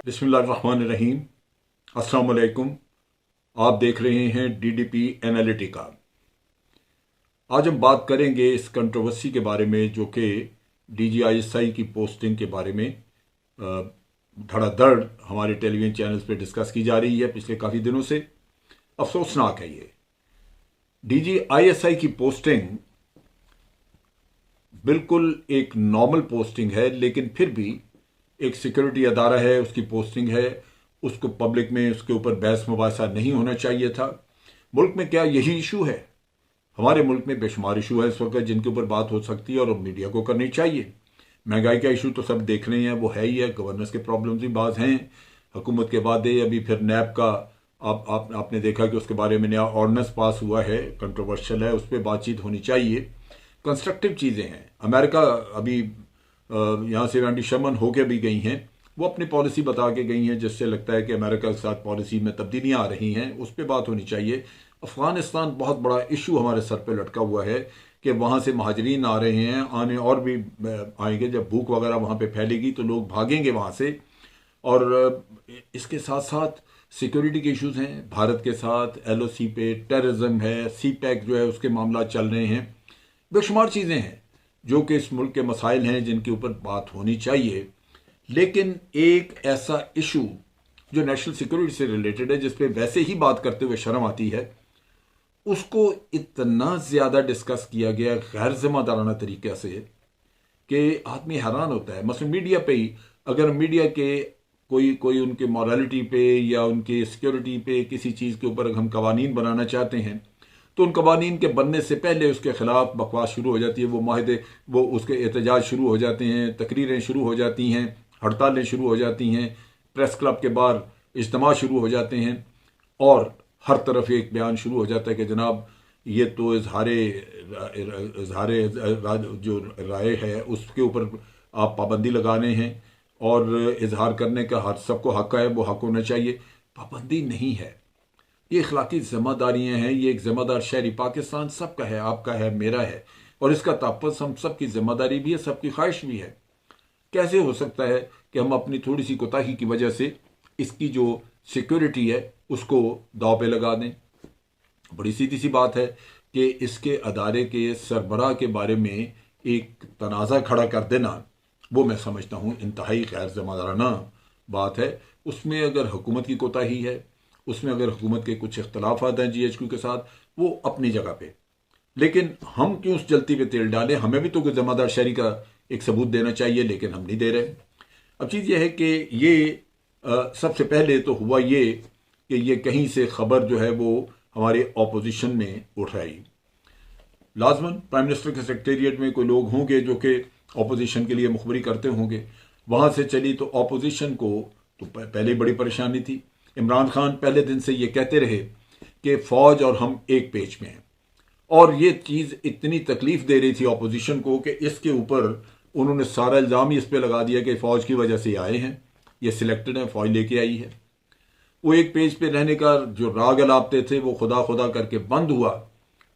बिस्मिल्लाहिर्रहमानिर्रहीम। अस्सलाम वालेकुम। आप देख रहे हैं डीडीपी एनालिटिका। आज हम बात करेंगे इस कंट्रोवर्सी के बारे में जो कि डीजीआईएसआई की पोस्टिंग के बारे में धड़ाधड़ हमारे टेलीविजन चैनल्स पे डिस्कस की जा रही है पिछले काफ़ी दिनों से। अफसोसनाक है ये। डीजीआईएसआई की पोस्टिंग बिल्कुल एक नॉर्मल पोस्टिंग है, लेकिन फिर भी एक सिक्योरिटी अदारा है, उसकी पोस्टिंग है, उसको पब्लिक में उसके ऊपर बहस मुबासा नहीं होना चाहिए था। मुल्क में क्या यही इशू है? हमारे मुल्क में बेशुमार इशू है इस वक्त जिनके ऊपर बात हो सकती है और मीडिया को करनी चाहिए। महंगाई का इशू तो सब देख रहे हैं, वो है ही है। गवर्नेंस के प्रॉब्लम्स भी बाज हैं। हुकूमत के बाद अभी फिर नैब का आपने देखा कि उसके बारे में नया ऑर्डिनेंस पास हुआ है, कंट्रोवर्शियल है, उस पर बातचीत होनी चाहिए। कंस्ट्रक्टिव चीज़ें हैं। अमेरिका अभी यहाँ से वेंडी शर्मन होके भी गई हैं, वो अपनी पॉलिसी बता के गई हैं, जिससे लगता है कि अमेरिका के साथ पॉलिसी में तब्दीलियाँ आ रही हैं, उस पर बात होनी चाहिए। अफगानिस्तान बहुत बड़ा इशू हमारे सर पे लटका हुआ है कि वहाँ से महाजरीन आ रहे हैं, आने और भी आएंगे। जब भूख वगैरह वहाँ पे फैलेगी तो लोग भागेंगे वहाँ से। और इसके साथ साथ सिक्योरिटी के इश्यूज हैं भारत के साथ, एलओसी पे टेररिज्म है, सी पैक जो है उसके मामला चल रहे हैं। बेशुमार चीज़ें हैं जो कि इस मुल्क के मसाइल हैं जिनके ऊपर बात होनी चाहिए। लेकिन एक ऐसा इशू जो नेशनल सिक्योरिटी से रिलेटेड है, जिस पे वैसे ही बात करते हुए शर्म आती है, उसको इतना ज़्यादा डिस्कस किया गया गैर जिम्मेदाराना तरीके से कि आदमी हैरान होता है। मसलन मीडिया पे ही, अगर मीडिया के कोई कोई उनके मॉरलिटी पे या उनके सिक्योरिटी पे किसी चीज़ के ऊपर हम कवानीन बनाना चाहते हैं तो उन कवानीन के बनने से पहले उसके खिलाफ बकवास शुरू हो जाती है। वो माहदे, वो उसके एहतजाज शुरू हो जाते हैं, तकरीरें शुरू हो जाती हैं, हड़तालें शुरू हो जाती हैं, प्रेस क्लब के बाहर इज्तिमा शुरू हो जाते हैं और हर तरफ एक बयान शुरू हो जाता है कि जनाब ये तो इजहारे जो राय है उसके ऊपर आप पाबंदी लगाने हैं और इजहार करने का हर सबको हक है, वो हक होना चाहिए। पाबंदी नहीं है, ये अखलाकी जिम्मेदारियां हैं। ये एक जिम्मेदार शहरी पाकिस्तान सबका है, आपका है, मेरा है, और इसका तहफ़्फ़ुज़ हम सबकी जिम्मेदारी भी है, सबकी ख्वाहिश भी है। कैसे हो सकता है कि हम अपनी थोड़ी सी कोताही की वजह से इसकी जो सिक्योरिटी है उसको दाव पे लगा दें? बड़ी सीधी सी बात है कि इसके अदारे के सरबराह के बारे में एक तनाज़ा खड़ा कर देना, वो मैं समझता हूँ इंतहाई गैर जिम्मेदाराना बात है। उसमें अगर हुकूमत की कोताही है, उसमें अगर हुकूमत के कुछ इख्तलाफात हैं जीएचक्यू के साथ, वो अपनी जगह पे, लेकिन हम क्यों उस जलती पे तेल डालें? हमें भी तो कोई जिम्मेदार शहरी का एक सबूत देना चाहिए, लेकिन हम नहीं दे रहे। अब चीज़ ये है कि ये सबसे पहले तो हुआ ये कि ये कहीं से खबर जो है वो हमारे ऑपोजिशन में उठ आई। लाजमन प्राइम मिनिस्टर के सेक्रेटेरिएट में कोई लोग होंगे जो कि ऑपोजिशन के लिए मुखबरी करते होंगे, वहाँ से चली तो ऑपोजिशन को तो पहले बड़ी परेशानी थी। इमरान खान पहले दिन से ये कहते रहे कि फ़ौज और हम एक पेज में हैं, और ये चीज़ इतनी तकलीफ दे रही थी ऑपोजिशन को कि इसके ऊपर उन्होंने सारा इल्ज़ाम ही इस पर लगा दिया कि फ़ौज की वजह से आए हैं, ये सिलेक्टेड है, फ़ौज लेके आई है। वो एक पेज पे रहने का जो राग अलापते थे वो खुदा खुदा करके बंद हुआ।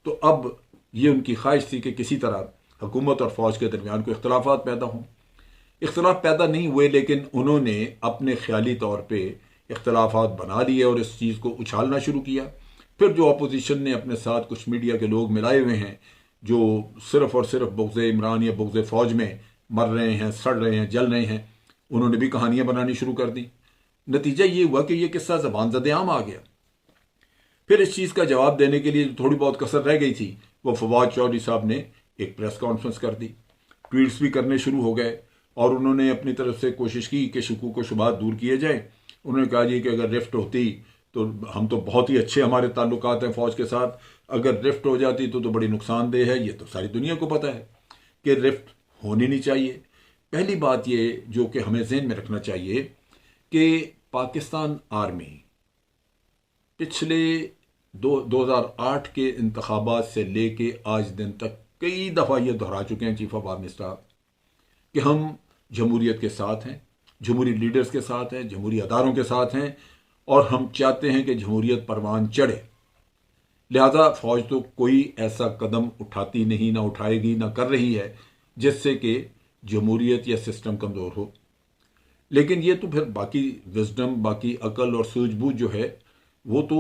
तो अब ये उनकी ख्वाहिश थी कि किसी तरह हुकूमत और फ़ौज के दरमियान कोई इख्तलाफात पैदा हों। इख्तलाफ पैदा नहीं हुए, लेकिन उन्होंने अपने ख्याली तौर पर इख्तलाफात बना लिए और इस चीज़ को उछालना शुरू किया। फिर जो अपोजिशन ने अपने साथ कुछ मीडिया के लोग मिलाए हुए हैं जो सिर्फ और सिर्फ बुग़्ज़ इमरान या बुग़्ज़ फ़ौज में मर रहे हैं, सड़ रहे हैं, जल रहे हैं, उन्होंने भी कहानियां बनानी शुरू कर दी। नतीजा ये हुआ कि ये किस्सा ज़बान ज़द-ए-आम आ गया। फिर इस चीज़ का जवाब देने के लिए थोड़ी बहुत कसर रह गई थी, वो फवाद चौधरी साहब ने एक प्रेस कॉन्फ्रेंस कर दी, ट्वीट्स भी करने शुरू हो गए और उन्होंने अपनी तरफ से कोशिश की कि शकूक व शुबहात दूर किए जाए। उन्होंने कहा जी कि अगर रिफ्ट होती तो हम तो बहुत ही अच्छे हमारे ताल्लुकात हैं फ़ौज के साथ, अगर रिफ्ट हो जाती तो बड़ी नुकसानदेह है। ये तो सारी दुनिया को पता है कि रिफ्ट होनी नहीं चाहिए। पहली बात ये जो कि हमें ज़हन में रखना चाहिए कि पाकिस्तान आर्मी पिछले 2008 के इंतखाबात से लेके आज दिन तक कई दफ़ा ये दोहरा चुके हैं चीफ ऑफ आर्मी स्टाफ कि हम जमहूरियत के साथ हैं, जमहूरी लीडर्स के साथ हैं, जमहूरी अदारों के साथ हैं और हम चाहते हैं कि जमहूरियत परवान चढ़े। लिहाजा फ़ौज तो कोई ऐसा कदम उठाती नहीं, ना उठाएगी, ना कर रही है जिससे कि जमहूरियत या सिस्टम कमज़ोर हो। लेकिन ये तो फिर बाकी विजडम, बाकी अकल और सूझबूझ जो है वो तो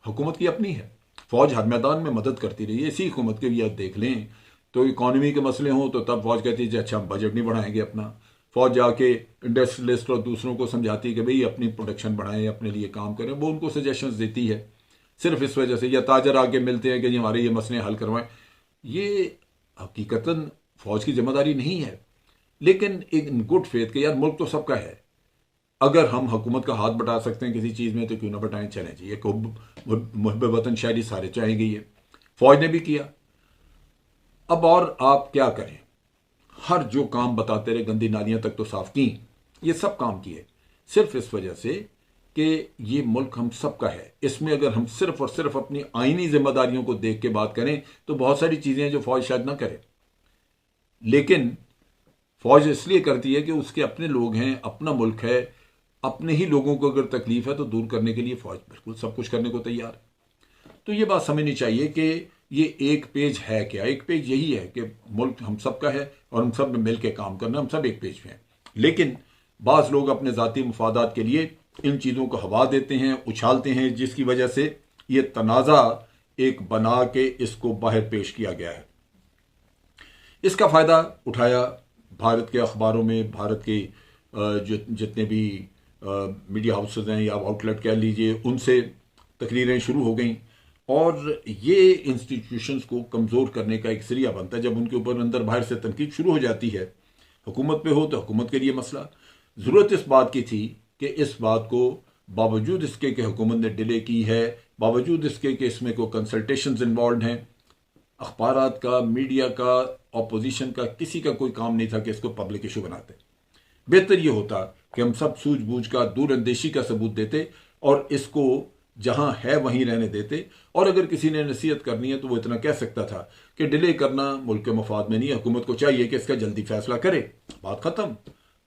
हुकूमत की अपनी है। फौज हर मैदान में मदद करती रही है, इसी हुकूमत के भी आप देख लें तो इकॉनमी के मसले हों तो तब फौज कहती है अच्छा हम बजट नहीं बढ़ाएंगे अपना। फौज जाके इंडस्ट्रियलिस्ट और दूसरों को समझाती है कि भाई अपनी प्रोडक्शन बढ़ाएं, अपने लिए काम करें, वो उनको सजेशंस देती है सिर्फ इस वजह से। या ताजर आके मिलते हैं कि जी हमारे ये मसले हल करवाएं। ये हकीकतन फौज की जिम्मेदारी नहीं है, लेकिन एक गुड फेथ के यार मुल्क तो सबका है, अगर हम हुकूमत का हाथ बटा सकते हैं किसी चीज़ में तो क्यों ना बटाएं। चलें जी, एक मुहब्बे वतन शायरी सारे चाहेंगे, ये फौज ने भी किया। अब और आप क्या करें, हर जो काम बताते रहे, गंदी नालियां तक तो साफ की, ये सब काम किए सिर्फ इस वजह से कि ये मुल्क हम सबका है। इसमें अगर हम सिर्फ और सिर्फ अपनी आईनी जिम्मेदारियों को देख के बात करें तो बहुत सारी चीजें हैं जो फौज शायद ना करे, लेकिन फौज इसलिए करती है कि उसके अपने लोग हैं, अपना मुल्क है, अपने ही लोगों को अगर तकलीफ है तो दूर करने के लिए फौज बिल्कुल सब कुछ करने को तैयार है। तो ये बात समझनी चाहिए कि ये एक पेज है क्या, एक पेज यही है कि मुल्क हम सबका है और हम सब में मिल के काम करना, हम सब एक पेज पे हैं। लेकिन बाज लोग अपने ज़ाती मुफादात के लिए इन चीज़ों को हवा देते हैं, उछालते हैं, जिसकी वजह से ये तनाज़ा एक बना के इसको बाहर पेश किया गया है। इसका फ़ायदा उठाया भारत के अखबारों में, भारत के जितने भी मीडिया हाउसेज हैं या आउटलेट कह लीजिए, उनसे तकरीरें शुरू हो गई और ये इंस्टीट्यूशंस को कमज़ोर करने का एक जरिया बनता है। जब उनके ऊपर अंदर बाहर से तनकीद शुरू हो जाती है, हुकूमत पे हो तो हुकूमत के लिए मसला। ज़रूरत इस बात की थी कि इस बात को बावजूद इसके कि हुकूमत ने डिले की है, बावजूद इसके कि इसमें कोई कंसल्टेशंस इन्वॉल्व हैं, अखबारात का, मीडिया का, ऑपोजिशन का, किसी का कोई काम नहीं था कि इसको पब्लिक इशू बनाते। बेहतर ये होता कि हम सब सूझबूझ का, दूरअंदेशी का सबूत देते और इसको जहां है वहीं रहने देते। और अगर किसी ने नसीहत करनी है तो वो इतना कह सकता था कि डिले करना मुल्क के मफाद में नहीं, हुकूमत को चाहिए कि इसका जल्दी फैसला करे, बात खत्म।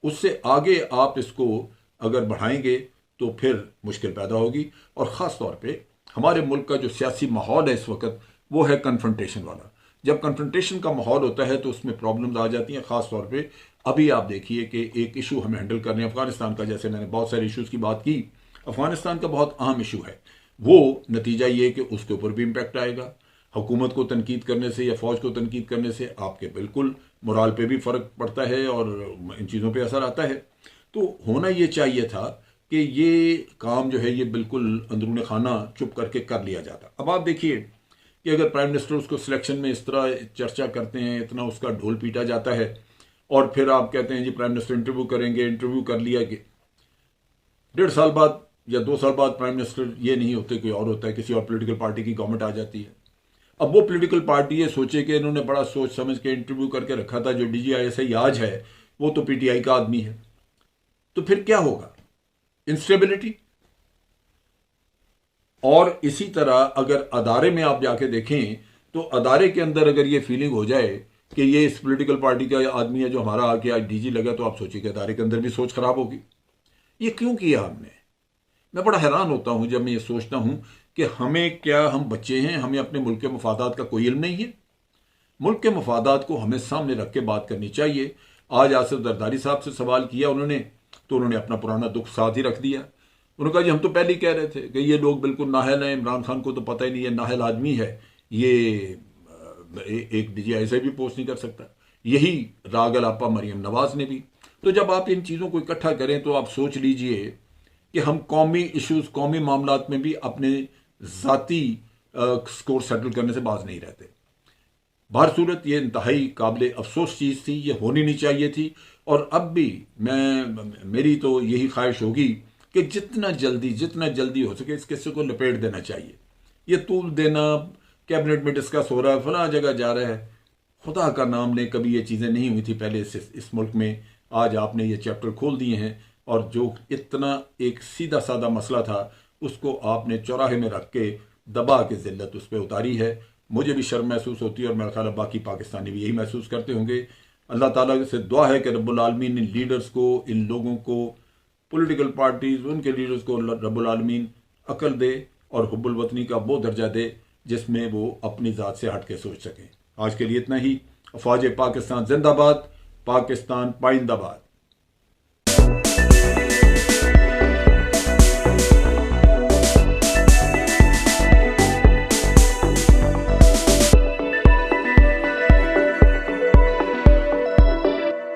उससे आगे आप इसको अगर बढ़ाएंगे तो फिर मुश्किल पैदा होगी। और ख़ास तौर पे हमारे मुल्क का जो सियासी माहौल है इस वक्त वो है कन्फ्रंटेशन वाला। जब कन्फ्रंटेशन का माहौल होता है तो उसमें प्रॉब्लम्स आ जाती हैं। ख़ास तौर पे अभी आप देखिए कि एक इशू हमें हैंडल करने हैं अफगानिस्तान का, जैसे मैंने बहुत सारे इशूज़ की बात की, अफगानिस्तान का बहुत अहम इशू है। वो नतीजा ये कि उसके ऊपर भी इम्पैक्ट आएगा। हुकूमत को तनकीद करने से या फौज को तनकीद करने से आपके बिल्कुल मोराल पे भी फ़र्क पड़ता है और इन चीज़ों पे असर आता है। तो होना ये चाहिए था कि ये काम जो है ये बिल्कुल अंदरूनी खाना चुप करके कर लिया जाता। अब आप देखिए कि अगर प्राइम मिनिस्टर उसको सिलेक्शन में इस तरह चर्चा करते हैं, इतना उसका ढोल पीटा जाता है और फिर आप कहते हैं जी प्राइम मिनिस्टर इंटरव्यू करेंगे, इंटरव्यू कर लिया कि 1.5 साल बाद या 2 साल बाद प्राइम मिनिस्टर ये नहीं होते, कोई और होता है, किसी और पॉलिटिकल पार्टी की गवर्नमेंट आ जाती है। अब वो पॉलिटिकल पार्टी ये सोचे कि इन्होंने बड़ा सोच समझ के इंटरव्यू करके रखा था, जो DGISI आज है वो तो PTI का आदमी है, तो फिर क्या होगा, इंस्टेबिलिटी। और इसी तरह अगर अदारे में आप जाके देखें तो अदारे के अंदर अगर ये फीलिंग हो जाए कि ये इस पॉलिटिकल पार्टी का आदमी है जो हमारा आके आज DG लगा, तो आप सोचिए कि अदारे के अंदर भी सोच खराब होगी। ये क्यों किया हमने? मैं बड़ा हैरान होता हूं जब मैं ये सोचता हूं कि हमें क्या, हम बच्चे हैं, हमें अपने मुल्क के मफादात का कोई इल्म नहीं है? मुल्क के मफादात को हमें सामने रख के बात करनी चाहिए। आज आसिफ जरदारी साहब से सवाल किया उन्होंने तो उन्होंने अपना पुराना दुख साथ ही रख दिया। उन्होंने कहा जी हम तो पहले ही कह रहे थे कि ये लोग बिल्कुल नाहल हैं, इमरान खान को तो पता ही नहीं है, नाहल आदमी है, ये एक DGISI भी पोस्ट नहीं कर सकता। यही राग अलापा मरियम नवाज ने भी। तो जब आप इन चीज़ों को इकट्ठा करें तो आप सोच लीजिए कि हम कौमी इश्यूज, कौमी मामलात में भी अपने ज़ाती स्कोर सेटल करने से बाज नहीं रहते। बाहर सूरत ये इंतहाई काबिल अफसोस चीज़ थी, ये होनी नहीं चाहिए थी। और अब भी मेरी तो यही ख्वाहिश होगी कि जितना जल्दी हो सके इस किस्से को लपेट देना चाहिए। ये तूल देना, कैबिनेट में डिस्कस हो रहा है, फला जगह जा रहा है, खुदा का नाम ले, कभी ये चीज़ें नहीं हुई थी पहले इस मुल्क में। आज आपने ये चैप्टर खोल दिए हैं और जो इतना एक सीधा साधा मसला था उसको आपने चौराहे में रख के दबा के जिल्लत उस पर उतारी है। मुझे भी शर्म महसूस होती है और मेरा ख्याल है बाकी पाकिस्तानी भी यही महसूस करते होंगे। अल्लाह ताला से दुआ है कि रब्बुल आलमीन इन लीडर्स को, इन लोगों को, पॉलिटिकल पार्टीज, उनके लीडर्स को रब्बुल आलमीन अकल दे और हुब्बुल वतनी का वो दर्जा दे जिसमें वो अपनी ज़ात से हट के सोच सकें। आज के लिए इतना ही। अफवाज पाकिस्तान जिंदाबाद, पाकिस्तान पाइंदाबाद।